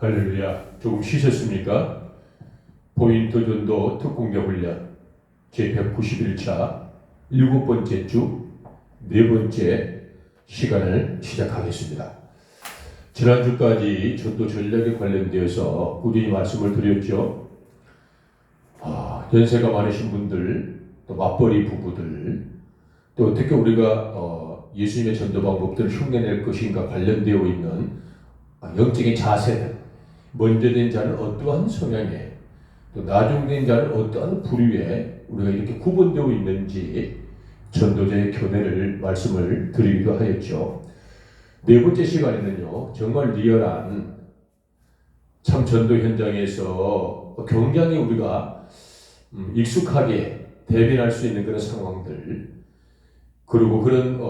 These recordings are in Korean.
할렐루야. 조금 쉬셨습니까? 포인트 전도 특공대 훈련 제191차 7번째 주 4번째 시간을 시작하겠습니다. 지난주까지 전도 전략에 관련되어서 꾸준히 말씀을 드렸죠. 연세가 많으신 분들, 또 맞벌이 부부들, 또 어떻게 우리가 예수님의 전도 방법들을 흉내낼 것인가 관련되어 있는 영적인 자세들, 먼저 된 자는 어떠한 성향에, 또 나중된 자는 어떠한 부류에 우리가 이렇게 구분되어 있는지 전도자의 교훈을 말씀을 드리기도 하였죠. 네 번째 시간에는요, 정말 리얼한 참 전도 현장에서 굉장히 우리가 익숙하게 대변할 수 있는 그런 상황들, 그리고 그런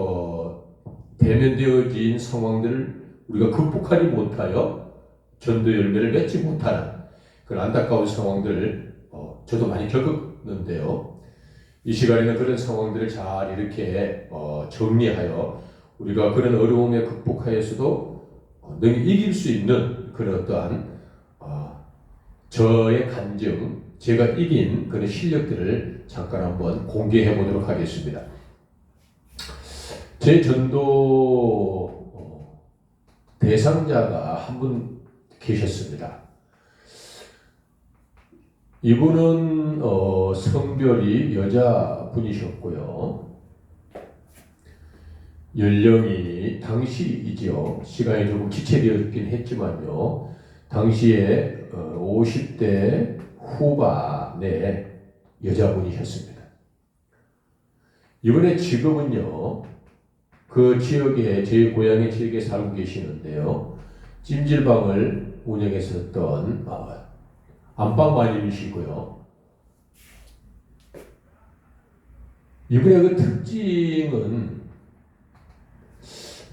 대면되어진 상황들을 우리가 극복하지 못하여 전도 열매를 맺지 못하는 그런 안타까운 상황들을 저도 많이 겪었는데요. 이 시간에는 그런 상황들을 잘 이렇게 정리하여 우리가 그런 어려움에 극복하여서도 능히 이길 수 있는 그런 어떠한 저의 간증, 제가 이긴 그런 실력들을 잠깐 한번 공개해 보도록 하겠습니다. 제 전도 대상자가 한 분 계셨습니다. 이분은 성별이 여자분이셨고요. 연령이 당시이죠. 시간이 조금 지체되었긴 했지만요. 당시에 50대 후반의 여자분이셨습니다. 이분의 직업은요, 그 지역에, 제 고향의 지역에 살고 계시는데요, 찜질방을 운영했었던 안방마님이시고요. 이분의 그 특징은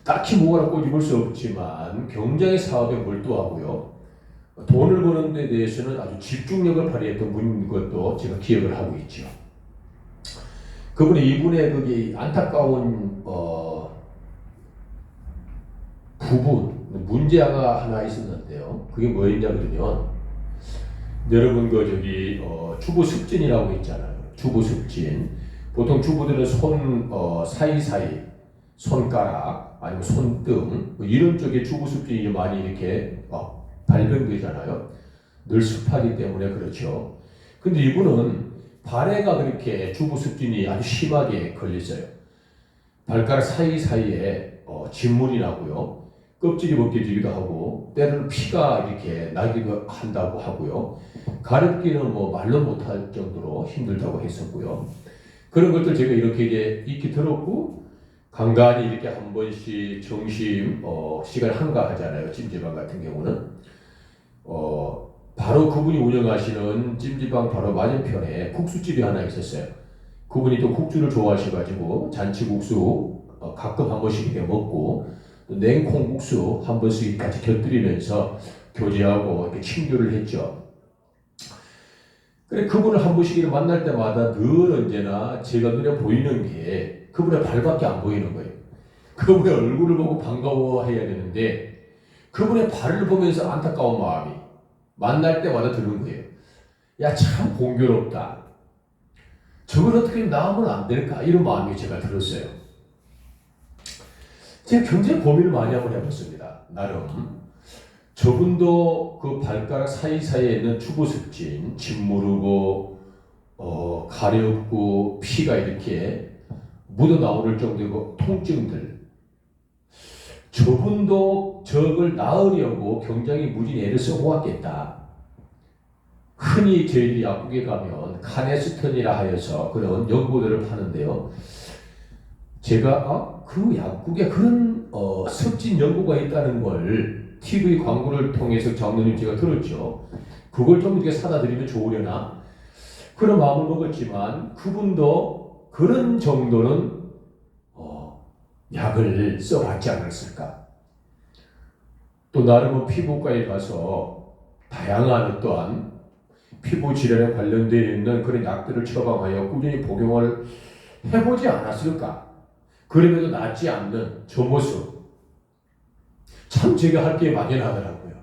딱히 뭐가 꼬집을 수 없지만 굉장히 사업에 몰두하고요. 돈을 버는 데 대해서는 아주 집중력을 발휘했던 분인 것도 제가 기억을 하고 있죠. 그분이 이분의 그게 안타까운 부분, 문제가 하나 있었는데요. 그게 뭐였냐면요. 여러분 주부 습진이라고 있잖아요. 주부 습진. 보통 주부들은 손 사이사이, 손가락 아니면 손등 이런 쪽에 주부 습진이 많이 이렇게 발견되잖아요. 늘 습하기 때문에 그렇죠. 근데 이분은 발에가 그렇게 주부 습진이 아주 심하게 걸렸어요. 발가락 사이사이에 진물이 나고요. 껍질이 벗겨지기도 하고 때로는 피가 이렇게 나기도 한다고 하고요. 가렵기는 말로 못할 정도로 힘들다고 했었고요. 그런 것들 제가 이렇게 이제 익히 들었고 간간히 이렇게 한 번씩 점심 시간 한가하잖아요. 찜질방 같은 경우는 바로 그분이 운영하시는 찜질방 바로 맞은편에 국수집이 하나 있었어요. 그분이 또 국주를 좋아하셔가지고 잔치국수 가끔 한 번씩 이렇게 먹고 냉콩국수 한 번씩 같이 곁들이면서 교제하고 이렇게 친교를 했죠. 그래 그분을 한 번씩 이렇게 만날 때마다 늘 언제나 제가 눈에 보이는 게 그분의 발밖에 안 보이는 거예요. 그분의 얼굴을 보고 반가워해야 되는데 그분의 발을 보면서 안타까운 마음이 만날 때마다 드는 거예요. 야, 참 공교롭다. 저걸 어떻게 나오면 안 될까? 이런 마음이 제가 들었어요. 제가 굉장히 고민을 많이 한번 해봤습니다. 나름. 저분도 그 발가락 사이사이에 있는 주부습진, 짓무르고, 가렵고, 피가 이렇게 묻어나오는 정도의 통증들. 저분도 저걸 나으려고 굉장히 무진 애를 쓰고 왔겠다. 흔히 저희들이 약국에 가면 카네스턴이라 하여서 그런 연고들을 파는데요. 제가 그 약국에 그런 습진 연고가 있다는 걸 TV 광고를 통해서 장로님 제가 들었죠. 그걸 좀 이렇게 사다 드리면 좋으려나 그런 마음을 먹었지만 그분도 그런 정도는 약을 써봤지 않았을까. 또 나름은 피부과에 가서 다양한 어떠한 피부 질환에 관련되어 있는 그런 약들을 처방하여 꾸준히 복용을 해보지 않았을까. 그럼에도 낫지 않는 저 모습. 참 제가 할 게 막연하더라고요.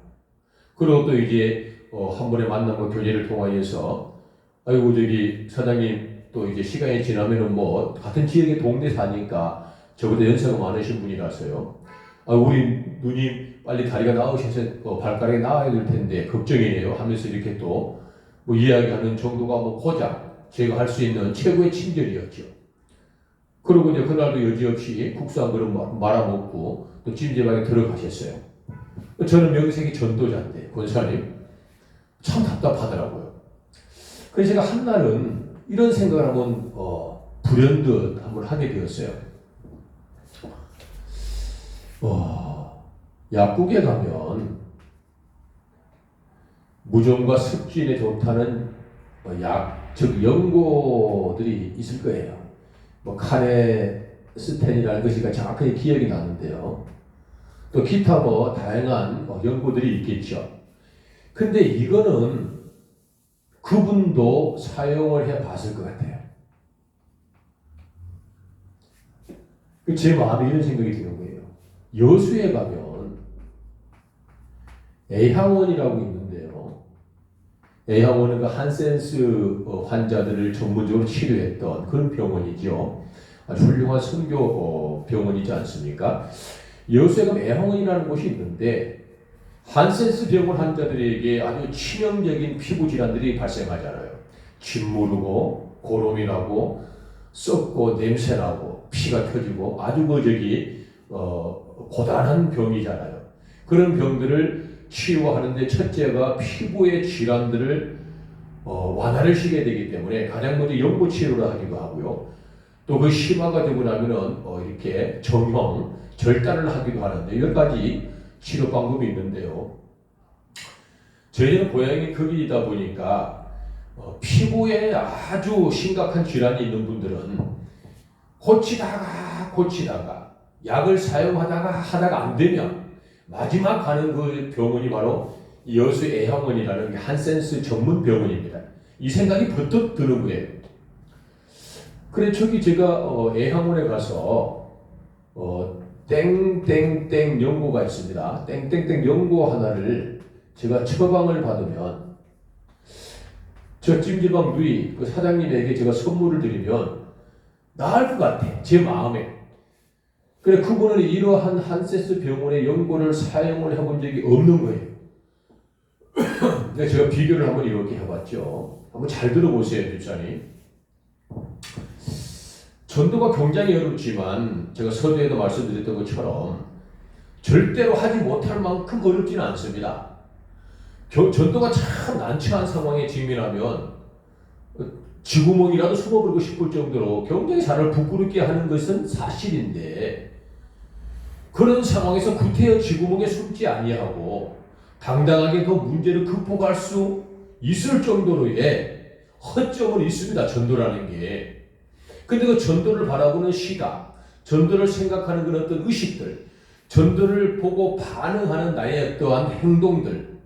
그리고 또 이제 한 번에 만남과 교제를 통하여서 아이고 저기 사장님 또 이제 시간이 지나면은 뭐 같은 지역의 동네 사니까 저보다 연세가 많으신 분이라서요. 아 우리 누님 빨리 다리가 나으셔서 발가락이 나아야 될 텐데 걱정이네요 하면서 이렇게 또 뭐 이야기하는 정도가 뭐 고작 제가 할 수 있는 최고의 친절이었죠. 그리고 이제 그날도 여지없이 국수 한 그릇 말아먹고 또 찜질방에 들어가셨어요. 저는 명색이 전도자인데 권사님 참 답답하더라고요. 그래서 제가 한날은 이런 생각을 한번 불현듯 한번 하게 되었어요. 약국에 가면 무좀과 습진에 좋다는 즉 연고들이 있을 거예요. 뭐 카네스텐이라는 것이 정확하게 기억이 나는데요. 또 기타 뭐 다양한 연고들이 있겠죠. 근데 이거는 그분도 사용을 해 봤을 것 같아요. 제 마음에 이런 생각이 드는 거예요. 여수에 가면 애향원이라고 있는데요. 애향원은 그 한센스 환자들을 전문적으로 치료했던 그런 병원이죠. 아주 훌륭한 선교 병원이지 않습니까? 여수에 가면 애향원이라는 곳이 있는데 한센스 병원 환자들에게 아주 치명적인 피부 질환들이 발생하잖아요. 짓무르고 고름이 나고 썩고 냄새나고 피가 터지고 아주 고단한 병이잖아요. 그런 병들을 치유하는데 첫째가 피부의 질환들을 완화를 시켜야 되기 때문에 가장 먼저 연고 치료를 하기도 하고요. 또 그 심화가 되고 나면은 이렇게 정형 절단을 하기도 하는데 여러 가지 치료 방법이 있는데요. 저희는 고향이 거기이다 보니까 피부에 아주 심각한 질환이 있는 분들은 고치다가 약을 사용하다가 하다가 안 되면 마지막 가는 그 병원이 바로 여수 애향원이라는 한센스 전문 병원입니다. 이 생각이 번뜩 드는 거예요. 그래 저기 제가 애향원에 가서 땡땡땡 연고가 있습니다. 땡땡땡 연고 하나를 제가 처방을 받으면 저 찜질방 누이 그 사장님에게 제가 선물을 드리면 나을 것 같아. 제 마음에. 그래 그분은 이러한 한센스 병원의 연고를 사용을 해본 적이 없는 거예요. 제가 비교를 한번 이렇게 해봤죠. 한번 잘 들어보세요, 집사님. 전도가 굉장히 어렵지만 제가 서두에도 말씀드렸던 것처럼 절대로 하지 못할 만큼 어렵지는 않습니다. 전도가 참 난처한 상황에 직면하면 쥐구멍이라도 숨어버리고 싶을 정도로 굉장히 사람을 부끄럽게 하는 것은 사실인데 그런 상황에서 구태여 쥐구멍에 숨지 아니하고 당당하게 그 문제를 극복할 수 있을 정도로의 허점은 있습니다. 전도라는 게. 근데 그 전도를 바라보는 시각, 전도를 생각하는 그런 어떤 의식들, 전도를 보고 반응하는 나의 어떠한 행동들,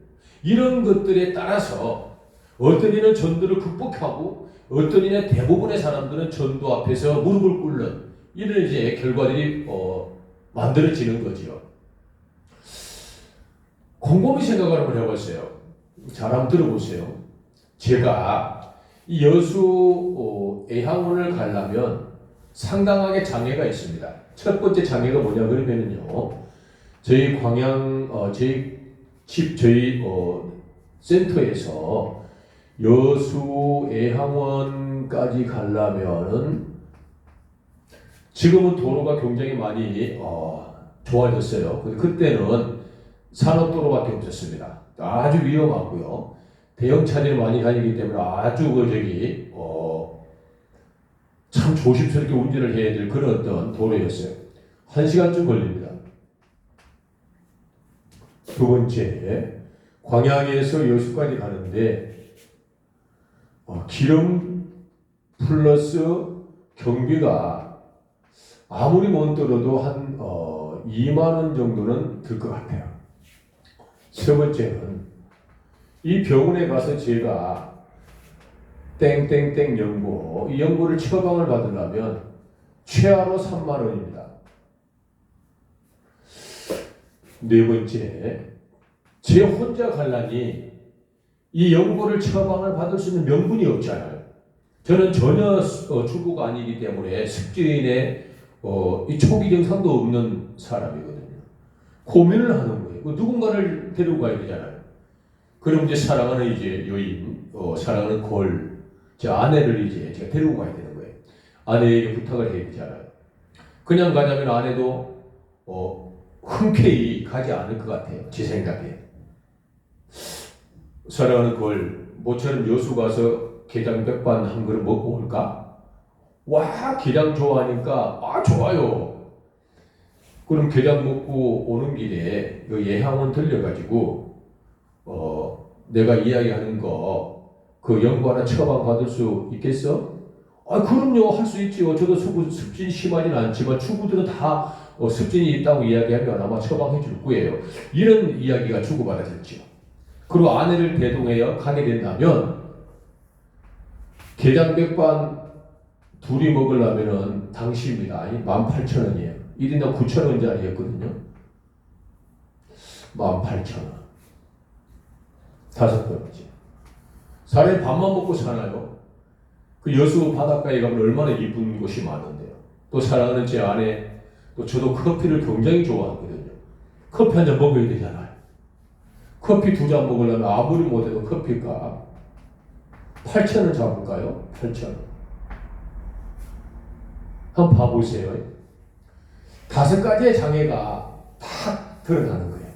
이런 것들에 따라서 어떤 이는 전도를 극복하고 어떤 이는 대부분의 사람들은 전도 앞에서 무릎을 꿇는 이런 이제 결과들이 만들어지는 거죠. 곰곰이 생각을 한번 해보세요. 잘 한번 들어보세요. 제가 이 여수 애향원을 가려면 상당하게 장애가 있습니다. 첫 번째 장애가 뭐냐 그러면은요. 저희 광양 저희 센터에서 여수 애향원까지 가려면은 지금은 도로가 굉장히 많이 좋아졌어요. 그때는 산업도로밖에 없었습니다. 아주 위험하고요. 대형 차들이 많이 다니기 때문에 아주 참 조심스럽게 운전을 해야 될 그런 어떤 도로였어요. 1시간쯤 걸립니다. 두 번째, 광양에서 여수까지 가는데 기름 플러스 경비가 아무리 못 들어도 한 2만 원 정도는 들 것 같아요. 세 번째는 이 병원에 가서 제가 땡땡땡 연고, 이 연고를 처방을 받으려면 최하로 3만 원입니다. 네 번째, 제 혼자 갈라니 이 연고를 처방을 받을 수 있는 명분이 없잖아요. 저는 전혀 주부가 아니기 때문에 습진의 이 초기 증상도 없는 사람이거든요. 고민을 하는 거예요. 누군가를 데리고 가야 되잖아요. 그럼 이제 사랑하는 이제 여인, 사랑하는 제 아내를 이제 제가 데리고 가야 되는 거예요. 아내에게 부탁을 해야 되잖아요. 그냥 가자면 아내도 흔쾌히 가지 않을 것 같아요. 제 생각에. 사랑하는 모처럼 여수 가서 게장 백반 한 그릇 먹고 올까? 와, 게장 좋아하니까 좋아요. 그럼 게장 먹고 오는 길에 예향원 들려가지고 내가 이야기하는 그 연고 하나 처방 받을 수 있겠어? 그럼요, 할 수 있지요. 저도 습진이 심하진 않지만 주부들은 다 습진이 있다고 이야기하면 아마 처방해 줄 거예요. 이런 이야기가 주고받아졌죠. 그리고 아내를 대동하여 가게 된다면 게장 백반 둘이 먹으려면은 당시입니다. 18,000원이에요. 1인당 9,000원짜리였거든요. 18,000원. 5번이지. 사람이 밥만 먹고 사나요? 그 여수 바닷가에 가면 얼마나 이쁜 곳이 많은데요. 또 사랑하는 제 아내, 또 저도 커피를 굉장히 좋아하거든요. 커피 한 잔 먹어야 되잖아요. 커피 2잔 먹으려면 아무리 못해도 커피가 8,000원 잡을까요? 8,000원. 한번 봐보세요. 5가지의 장애가 다 드러나는 거예요.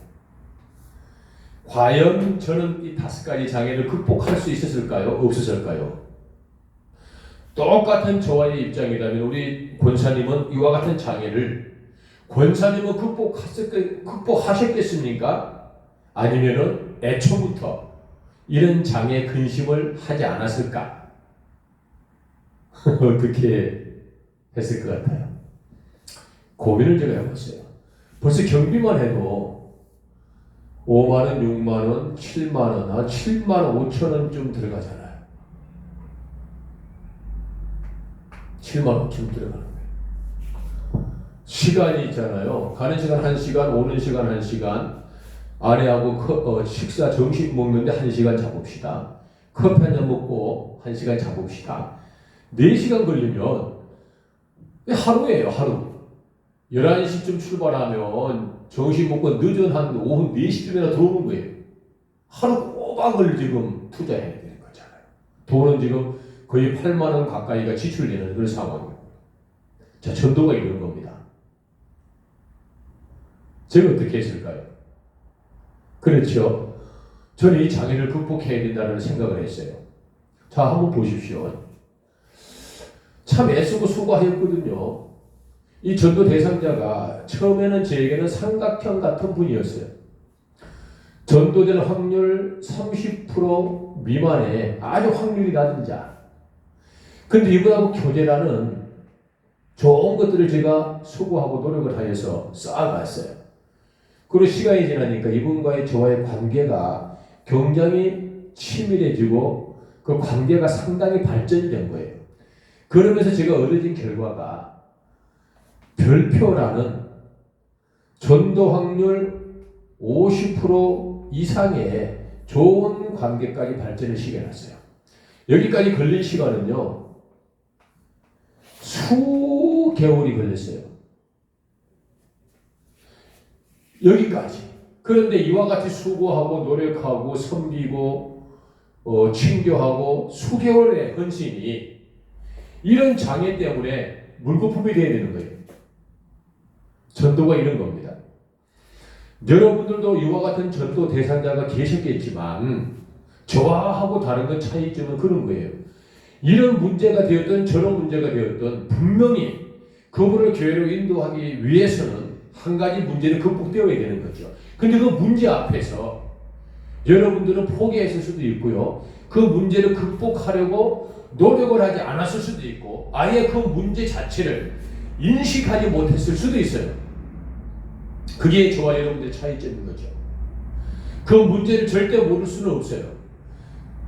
과연 저는 이 5가지 장애를 극복할 수 있었을까요? 없었을까요? 똑같은 저와의 입장이라면 우리 권사님은 이와 같은 장애를 권사님은 극복하셨겠습니까? 아니면은 애초부터 이런 장애 근심을 하지 않았을까? 어떻게 했을 것 같아요? 고민을 제가 해봤어요. 벌써 경비만 해도 5만원, 6만원, 7만원, 한 7만 5천원쯤 들어가잖아요. 7만 5천 들어가는 거예요. 시간이 있잖아요. 가는 시간 1시간, 오는 시간 1시간, 아내하고 식사 점심 먹는데 1시간 잡읍시다. 커피 한 잔 먹고 1시간 잡읍시다. 4시간 걸리면 하루예요, 하루. 11시쯤 출발하면 점심 먹고 늦은 한 오후 4시쯤이나 들어오는 거예요. 하루 꼬박을 지금 투자해야 되는 거잖아요. 돈은 지금 거의 8만원 가까이가 지출되는 그런 상황이에요. 자, 전도가 이런 겁니다. 제가 어떻게 했을까요? 그렇죠. 저는 이 장애를 극복해야 된다는 생각을 했어요. 자, 한번 보십시오. 참 애쓰고 수고하였거든요. 이 전도 대상자가 처음에는 저에게는 삼각형 같은 분이었어요. 전도될 확률 30% 미만의 아주 확률이 낮은 자. 근데 이분하고 교제라는 좋은 것들을 제가 수고하고 노력을 하여서 쌓아갔어요. 그리고 시간이 지나니까 이분과의 저와의 관계가 굉장히 치밀해지고 그 관계가 상당히 발전이 된 거예요. 그러면서 제가 얻어진 결과가 별표라는 전도 확률 50% 이상의 좋은 관계까지 발전을 시켜놨어요. 여기까지 걸린 시간은요, 수개월이 걸렸어요. 여기까지. 그런데 이와 같이 수고하고 노력하고 섬기고 친교하고 수개월의 헌신이 이런 장애 때문에 물거품이 되어야 되는 거예요. 전도가 이런 겁니다. 여러분들도 이와 같은 전도 대상자가 계셨겠지만 저하고 다른 건 차이점은 그런 거예요. 이런 문제가 되었던 저런 문제가 되었던 분명히 그분을 교회로 인도하기 위해서는 한 가지 문제는 극복되어야 되는 거죠. 근데 그 문제 앞에서 여러분들은 포기했을 수도 있고요. 그 문제를 극복하려고 노력을 하지 않았을 수도 있고 아예 그 문제 자체를 인식하지 못했을 수도 있어요. 그게 저와 여러분들의 차이점인 거죠. 그 문제를 절대 모를 수는 없어요.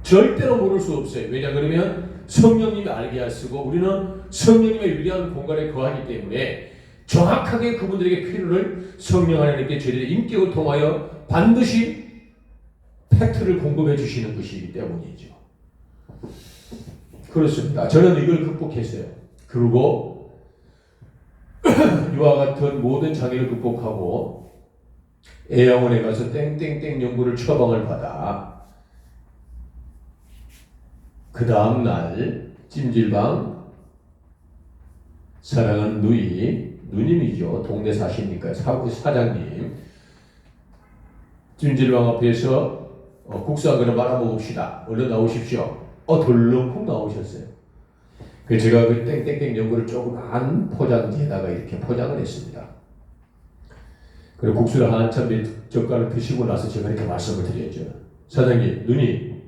절대로 모를 수 없어요. 왜냐 그러면 성령님이 알게 하시고 우리는 성령님의 위대한 공간에 거하기 때문에 정확하게 그분들에게 필요를 성령 하나님께 저희들의 인격을 통하여 반드시 팩트를 공급해 주시는 것이기 때문이죠. 그렇습니다. 저는 이걸 극복했어요. 그리고 이와 같은 모든 장애를 극복하고 애양원에 가서 땡땡땡 연구를 처방을 받아 그 다음날 찜질방 사랑하는 누님이죠. 동네 사시니까 사장님 찜질방 앞에서 국수 한 그릇 말아 먹읍시다. 얼른 나오십시오. 덜렁쿵 나오셨어요. 그래서 제가 그 땡땡땡 연구를 조그만 포장지에다가 이렇게 포장을 했습니다. 그리고 국수를 한참 몇 젓가락 드시고 나서 제가 이렇게 말씀을 드렸죠. 사장님, 누님,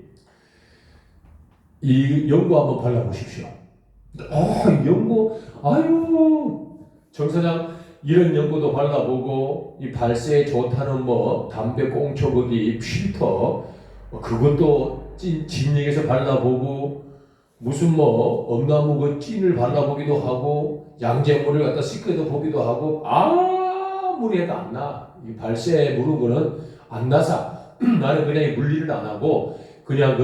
이 연고 한번 발라보십시오. 연고, 아유, 정 사장, 이런 연고도 발라보고, 이 발세에 좋다는 담배 꽁초 거기 필터, 그것도 진액에서 발라보고, 무슨 엄나무 그 찐을 발라보기도 하고, 양잿물을 갖다 씻겨도 보기도 하고, 아무리 해도 안 나. 이 발세 무른 거는 안 나서, 나는 그냥 물리를 안 하고, 그냥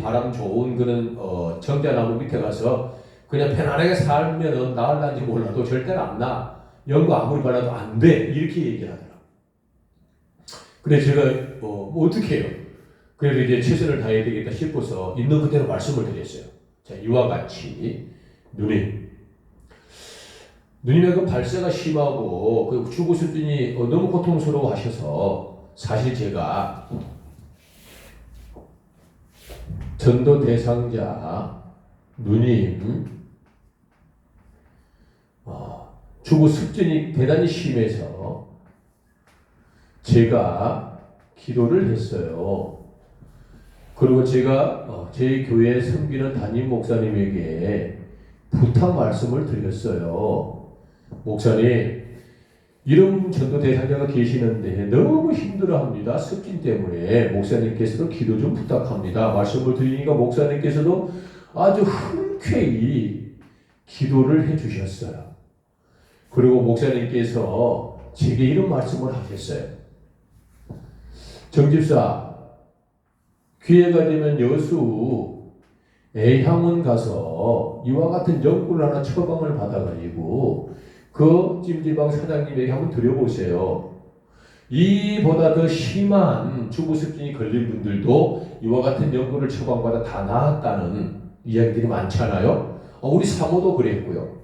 바람 좋은 그런 정자나무 밑에 가서 그냥 편안하게 살면은 나을란지 몰라도 절대로 안 나. 연고 아무리 발라도 안 돼. 이렇게 얘기를 하더라. 그래서 제가 어떻게 해요? 그래도 이제 최선을 다해야 되겠다 싶어서 있는 그대로 말씀을 드렸어요. 자, 이와 같이 누님의 그 발세가 심하고 그 주부 수준이 너무 고통스러워 하셔서 사실 제가 전도 대상자 누님 주부 습진이 대단히 심해서 제가 기도를 했어요. 그리고 제가 제 교회 섬기는 담임 목사님에게 부탁 말씀을 드렸어요. 목사님, 이런 전도 대상자가 계시는데 너무 힘들어합니다. 습진 때문에 목사님께서도 기도 좀 부탁합니다. 말씀을 드리니까 목사님께서도 아주 흔쾌히 기도를 해주셨어요. 그리고 목사님께서 제게 이런 말씀을 하셨어요. 정집사, 기회가 되면 여수 애향원 가서 이와 같은 연구를 하나 처방을 받아가지고 그 찜질방 사장님에게 한번 드려보세요. 이보다 더 심한 주부습진이 걸린 분들도 이와 같은 연구를 처방받아 다 나았다는 이야기들이 많잖아요. 우리 사모도 그랬고요.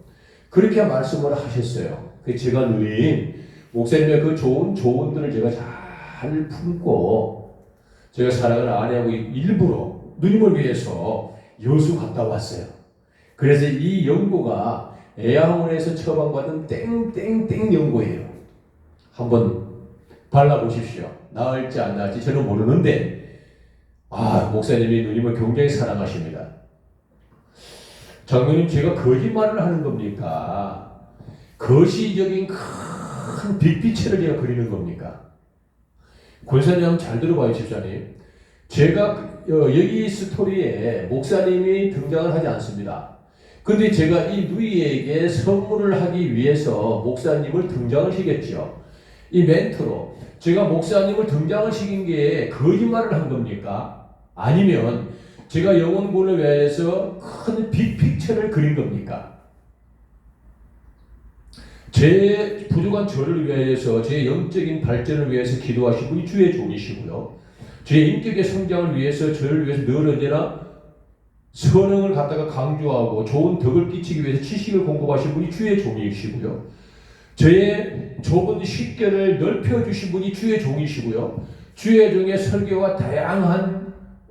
그렇게 말씀을 하셨어요. 제가 누님 목사님의 그 좋은 조언들을 제가 잘 품고 제가 사랑하는 아내하고 일부러 누님을 위해서 여수 갔다 왔어요. 그래서 이 연고가 애양원에서 처방받은 땡땡땡 연고예요. 한번 발라보십시오. 나을지 안 나을지 저는 모르는데 목사님이 누님을 굉장히 사랑하십니다. 장로님, 제가 거짓말을 하는 겁니까? 거시적인 큰 빅피처를 제가 그리는 겁니까? 권사님 한번 잘 들어봐요, 집사님. 제가 여기 스토리에 목사님이 등장을 하지 않습니다. 근데 제가 이 누이에게 선물을 하기 위해서 목사님을 등장을 시켰죠. 이 멘트로 제가 목사님을 등장을 시킨 게 거짓말을 한 겁니까? 아니면 제가 영혼군을 위해서 큰 빅픽처를 그린 겁니까? 제 부족한 저를 위해서 제 영적인 발전을 위해서 기도하신 분이 주의 종이시고요. 제 인격의 성장을 위해서 저를 위해서 늘 언제나 선행을 갖다가 강조하고 좋은 덕을 끼치기 위해서 지식을 공급하신 분이 주의 종이시고요. 저의 좁은 식견을 넓혀주신 분이 주의 종이시고요. 주의 종의 설교와 다양한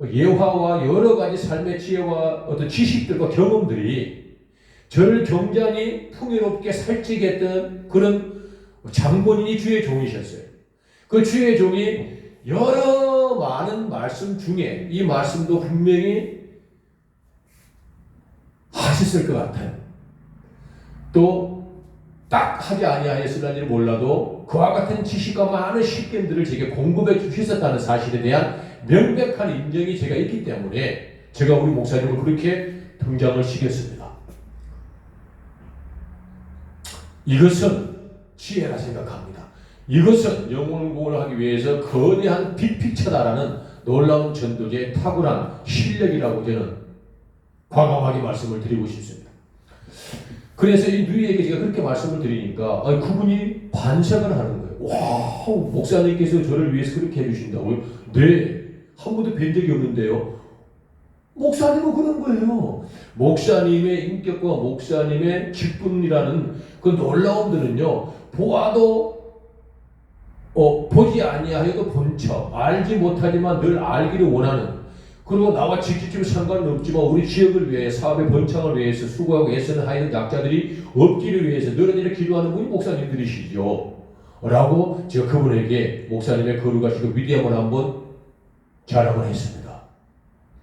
예화와 여러 가지 삶의 지혜와 어떤 지식들과 경험들이 저를 굉장히 풍요롭게 살찌게 했던 그런 장본인이 주의 종이셨어요. 그 주의 종이 여러 많은 말씀 중에 이 말씀도 분명히 하셨을 것 같아요. 또 딱 하지 아니하였을지 몰라도 그와 같은 지식과 많은 식견들을 제게 공급해 주셨다는 사실에 대한 명백한 인정이 제가 있기 때문에 제가 우리 목사님을 그렇게 등장을 시켰습니다. 이것은 지혜라 생각합니다. 이것은 영혼공을 하기 위해서 거대한 빅픽처다라는 놀라운 전도제의 탁월한 실력이라고 저는 과감하게 말씀을 드리고 싶습니다. 그래서 이 누이에게 제가 그렇게 말씀을 드리니까 그분이 반성을 하는 거예요. 와, 목사님께서 저를 위해서 그렇게 해주신다고요? 네, 한 번도 뵌 적이 없는데요. 목사님은 그런 거예요. 목사님의 인격과 목사님의 기쁨이라는 그 놀라움들은요, 보아도 보지 아니하여도 본 척, 알지 못하지만 늘 알기를 원하는, 그리고 나와 직접적으로 상관은 없지만 우리 지역을 위해 사업의 번창을 위해서 수고하고 애쓰는 하이든 약자들이 없기를 위해서 늘어지게 기도하는 분이 목사님들이시죠. 라고 제가 그분에게 목사님의 거룩하시고 위대함을 한번 자랑을 했습니다.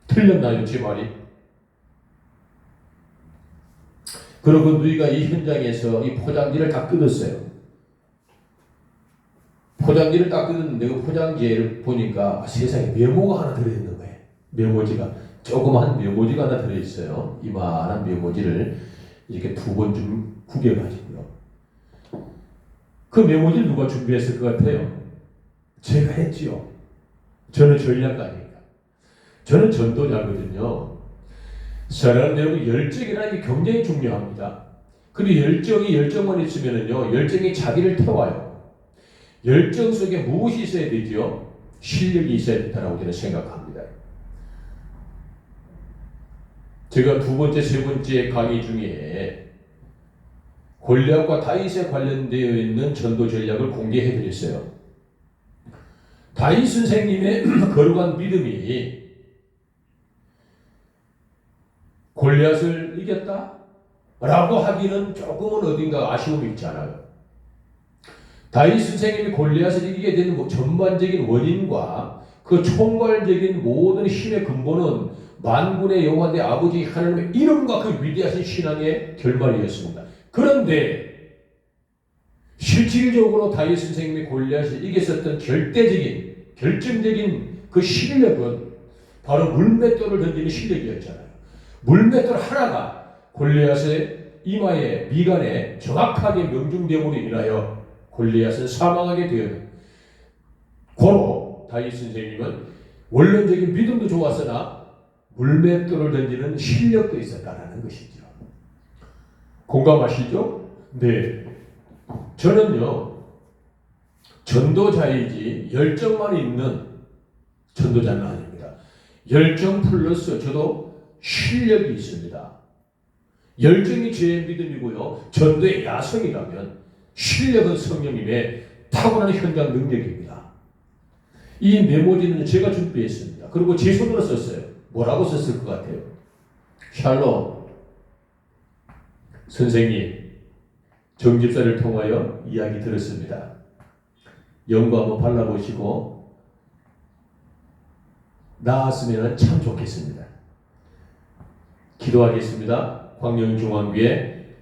틀렸나요, 제 말이? 그리고 누이가 이 현장에서 이 포장지를 다 뜯었어요. 포장지를 딱 뜯었는데 그 포장지를 보니까 세상에 메모가 하나 들어있는 거예요. 메모지가 조그만 메모지가 하나 들어있어요. 이만한 메모지를 이렇게 두 번 좀 구겨가지고요. 그 메모지를 누가 준비했을 것 같아요? 제가 했지요. 저는 전략가니까. 저는 전도자거든요. 사랑하는 여러분, 열정이라는 게 굉장히 중요합니다. 그리고 열정만 있으면은요, 열정이 자기를 태워요. 열정 속에 무엇이 있어야 되죠? 실력이 있어야 된다고 저는 생각합니다. 제가 두 번째, 세 번째 강의 중에 골리앗과 다윗에 관련되어 있는 전도 전략을 공개해 드렸어요. 다윗 선생님의 거룩한 믿음이 골리앗을 이겼다? 라고 하기는 조금은 어딘가 아쉬움이 있잖아요. 다윗 선생님이 골리앗을 이기게 되는 전반적인 원인과 그 총괄적인 모든 힘의 근본은 만군의 여호와 내 아버지 하나님의 이름과 그 위대하신 신앙의 결말이었습니다. 그런데 실질적으로 다윗 선생님이 골리앗을 이겼었던 결정적인 그 실력은 바로 물맷돌을 던지는 실력이었잖아요. 물맷돌 하나가 골리앗의 이마에 미간에 정확하게 명중됨으로 인하여 골리앗은 사망하게 되었다. 고로 다윗 선생님은 원론적인 믿음도 좋았으나 물맷돌을 던지는 실력도 있었다라는 것이죠. 공감하시죠? 네. 저는요, 전도자이지 열정만 있는 전도자는 아닙니다. 열정 플러스 저도 실력이 있습니다. 열정이 제 믿음이고요. 전도의 야성이라면 실력은 성령님의 탁월한 현장 능력입니다. 이 메모지는 제가 준비했습니다. 그리고 제 손으로 썼어요. 뭐라고 썼을 것 같아요? 샬롬 선생님, 정집사를 통하여 이야기 들었습니다. 연고 한번 발라보시고 나았으면 참 좋겠습니다. 기도하겠습니다. 광명중앙교회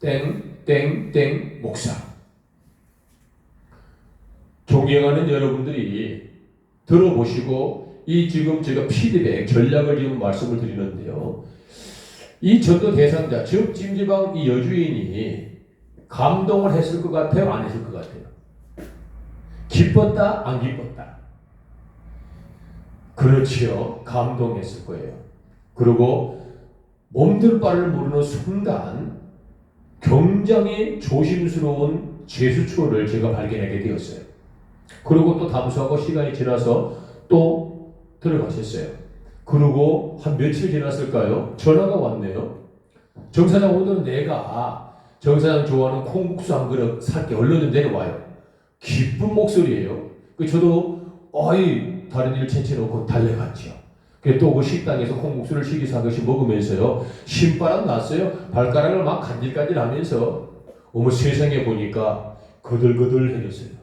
땡땡땡 목사. 존경하는 여러분들이 들어보시고 이 지금 제가 피드백 전략을 지금 말씀을 드리는데요. 이 전도 대상자 즉 찜지방 이 여주인이 감동을 했을 것 같아요? 안 했을 것 같아요? 기뻤다? 안 기뻤다? 그렇지요. 감동했을 거예요. 그리고 몸둘 바를 모르는 순간 굉장히 조심스러운 제스처를 제가 발견하게 되었어요. 그리고 또 담수하고 시간이 지나서 또 들어가셨어요. 그리고 한 며칠 지났을까요? 전화가 왔네요. 정사장 오늘은 내가 정사장 좋아하는 콩국수 한 그릇 살게 얼른 내려와요. 기쁜 목소리예요. 저도 다른 일 제쳐놓고 달려갔죠. 또 그 식당에서 콩국수를 시키서 한 것이 먹으면서요. 신바람 났어요. 발가락을 막 간질간질 하면서 어머 세상에 보니까 거들거들해졌어요.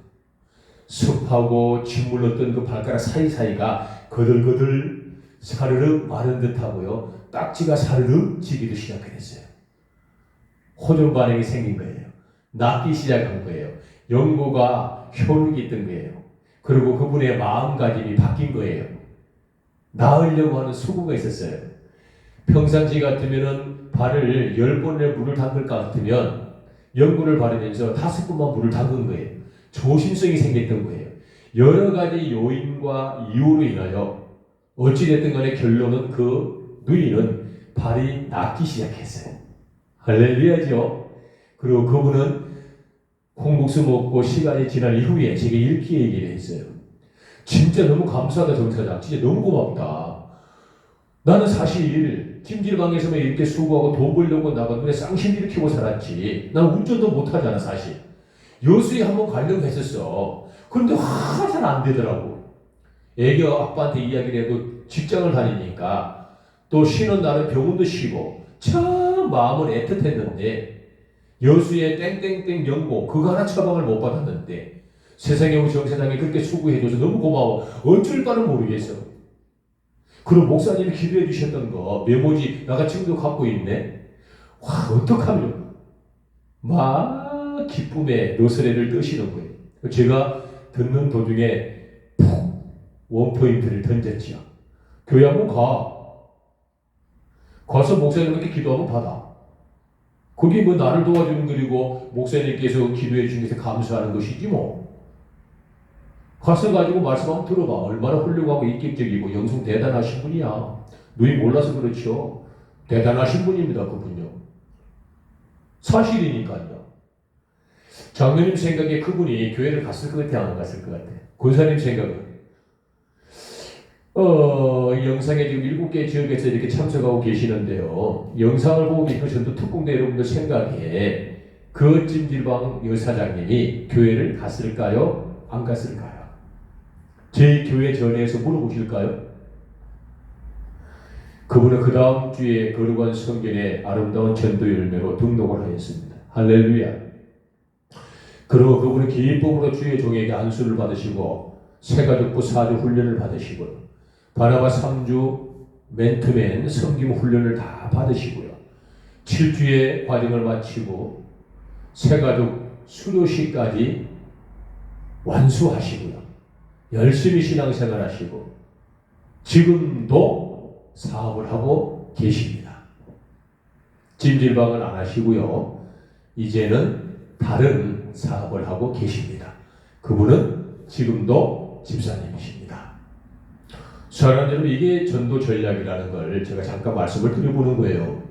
습하고 짓물렀던 그 발가락 사이사이가 거들거들 사르륵 마른 듯하고요. 딱지가 사르륵 지기도 시작했어요. 호전 반응이 생긴 거예요. 낫기 시작한 거예요. 연고가 효능이 있던 거예요. 그리고 그분의 마음가짐이 바뀐 거예요. 나으려고 하는 수고가 있었어요. 평상시 같으면은 발을 10번의 물을 담글 것 같으면 연고를 바르면서 5번만 물을 담근 거예요. 조심성이 생겼던 거예요. 여러 가지 요인과 이유로 인하여 어찌됐든 간에 결론은 그 누이는 발이 낫기 시작했어요. 할렐루야죠. 그리고 그분은 콩국수 먹고 시간이 지난 이후에 제게 이렇게 얘기를 했어요. 진짜 너무 감사하다 정사장. 진짜 너무 고맙다. 나는 사실 찜질방에서만 이렇게 수고하고 돈 벌려고 나가 눈에 쌍심 일으키고 살았지. 난 운전도 못하잖아 사실. 여수에 한번 가려고 했었어. 그런데 잘 안 되더라고. 애기 아빠한테 이야기를 해도 직장을 다니니까 또 쉬는 날은 병원도 쉬고 참 마음은 애틋했는데 여수에 땡땡땡 연고 그거 하나 처방을 못 받았는데 세상에 우리 정사장이 그렇게 수고해줘서 너무 고마워. 어쩔 바를 모르겠어. 그리고 목사님이 기도해 주셨던 거 메모지 나가 지금도 갖고 있네. 와 어떡하면 막 기쁨의 노스레를 뜨시는 거예요. 제가 듣는 도중에 푹 원포인트를 던졌지요. 교회 한번 가서 목사님께 기도 한번 받아. 그게 뭐 나를 도와주는 거리고 목사님께서 기도해 주신 것에 감사하는 것이지 뭐. 가서 가지고 말씀 한번 들어봐. 얼마나 훌륭하고 인격적이고 영성 대단하신 분이야. 누이 몰라서 그렇죠. 대단하신 분입니다. 그분요. 사실이니까요. 장로님 생각에 그분이 교회를 갔을 것 같아 안 갔을 것 같아? 권사님 생각은? 영상에 지금 7개 지역에서 이렇게 참석하고 계시는데요. 영상을 보고 계신 전도 특공대 여러분들 생각에 그 찜질방 여사장님이 교회를 갔을까요? 안 갔을까요? 제 교회 전에서 물어보실까요? 그분은 그 다음 주에 거룩한 성경에 아름다운 전도 열매로 등록을 하였습니다. 할렐루야. 그리고 그분은 기쁨으로 주의 종에게 안수를 받으시고 새가족부 4주 훈련을 받으시고 바나바 3주 맨투맨 섬김 훈련을 다 받으시고요. 7주의 과정을 마치고 새가족 수료식까지 완수하시고요. 열심히 신앙생활 하시고 지금도 사업을 하고 계십니다. 찜질방은 안 하시고요. 이제는 다른 사업을 하고 계십니다. 그분은 지금도 집사님이십니다. 사랑하는 여러분, 이게 전도 전략이라는 걸 제가 잠깐 말씀을 드려보는 거예요.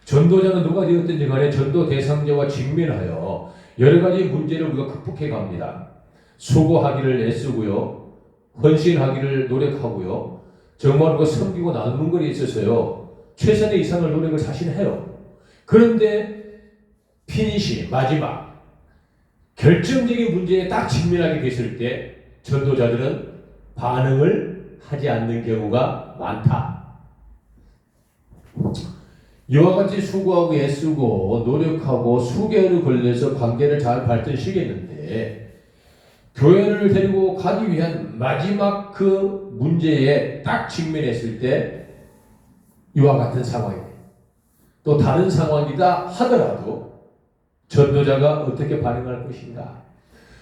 전도자는 누가 되었든지 간에 전도 대상자와 직면하여 여러 가지 문제를 우리가 극복해 갑니다. 수고하기를 애쓰고요. 헌신하기를 노력하고요. 정말 우리가 섬기고 나누는 것에 있어서요. 최선의 이상을 노력을 사실 해요. 그런데 피니시, 마지막 결정적인 문제에 딱 직면하게 됐을 때 전도자들은 반응을 하지 않는 경우가 많다. 이와 같이 수고하고 애쓰고 노력하고 수개월이 걸려서 관계를 잘 발전시켰는데 교회를 데리고 가기 위한 마지막 그 문제에 딱 직면했을 때 이와 같은 상황이에요. 또 다른 상황이다 하더라도 전도자가 어떻게 반응할 것인가.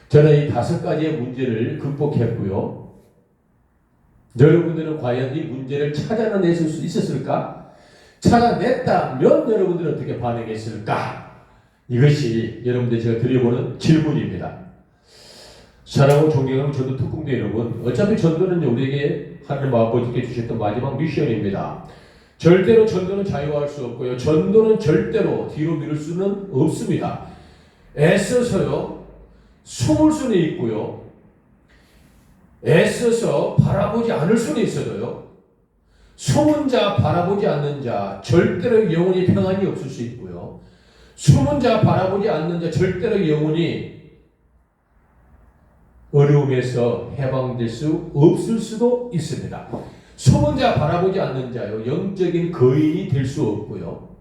저는 이 5가지의 문제를 극복했고요. 여러분들은 과연 이 문제를 찾아낼 수 있었을까? 찾아냈다면 여러분들은 어떻게 반응했을까? 이것이 여러분들 제가 드려보는 질문입니다. 사랑하고 존경하는 전도 특공대 여러분, 어차피 전도는 우리에게 하나님 아버지께 주셨던 마지막 미션입니다. 절대로 전도는 자유화할 수 없고요. 전도는 절대로 뒤로 미룰 수는 없습니다. 애써서요, 숨을 수는 있고요. 애써서 바라보지 않을 수는 있어도요. 숨은 자, 바라보지 않는 자, 절대로 영혼이 평안이 없을 수 있고요. 숨은 자, 바라보지 않는 자, 절대로 영혼이 어려움에서 해방될 수 없을 수도 있습니다. 숨은 자, 바라보지 않는 자요, 영적인 거인이 될 수 없고요.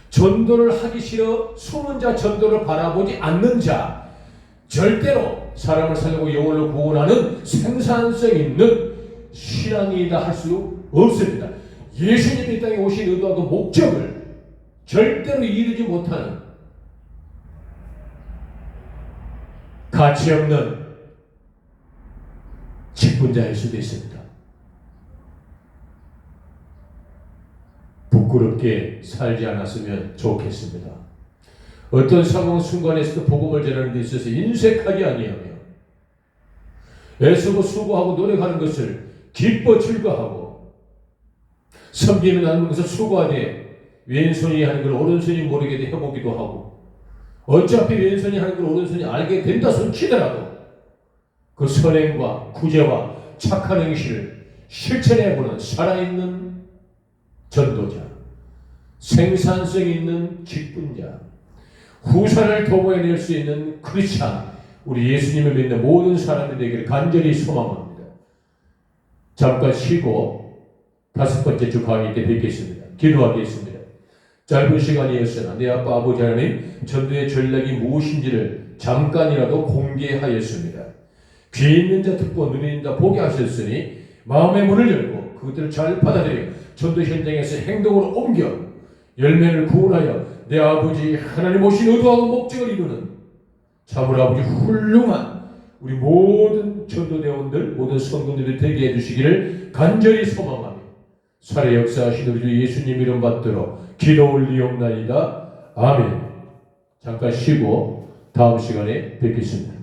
전도를 하기 싫어 숨은 자, 전도를 바라보지 않는 자, 절대로 사람을 살리고 영혼을 구원하는 생산성 있는 신앙이다 할 수 없습니다. 예수님이 이 땅에 오신 의도하고 목적을 절대로 이루지 못하는 가치 없는 직분자일 수도 있습니다. 부끄럽게 살지 않았으면 좋겠습니다. 어떤 상황 순간에서도 복음을 전하는 데 있어서 인색하지 아니하며 애쓰고 수고하고 노력하는 것을 기뻐 즐거하고 섬기는 하는 것을 수고하되 왼손이 하는 걸 오른손이 모르게 해보기도 하고 어차피 왼손이 하는 걸 오른손이 알게 된다 손치더라도 그 선행과 구제와 착한 행실을 실천해보는 살아있는 전도자, 생산성 있는 직분자, 후사를 도모해낼 수 있는 크리스찬, 우리 예수님을 믿는 모든 사람이 되기를 간절히 소망합니다. 잠깐 쉬고 5번째 주 강의 때 뵙겠습니다. 기도하겠습니다. 짧은 시간이었으나 내 아빠 아버지 하나님, 전도의 전략이 무엇인지를 잠깐이라도 공개하였습니다. 귀 있는 자 듣고 눈 있는 자 보게 하셨으니 마음의 문을 열고 그것들을 잘 받아들여 전도 현장에서 행동으로 옮겨 열매를 구원하여 내 아버지 하나님 오신 의도하고 목적을 이루는 참으로 아버지 훌륭한 우리 모든 전도대원들 모든 성도들이 되게 해주시기를 간절히 소망하며 살해 역사하신 우리 주 예수님 이름 받도록 기도 올리옵나이다. 아멘. 잠깐 쉬고 다음 시간에 뵙겠습니다.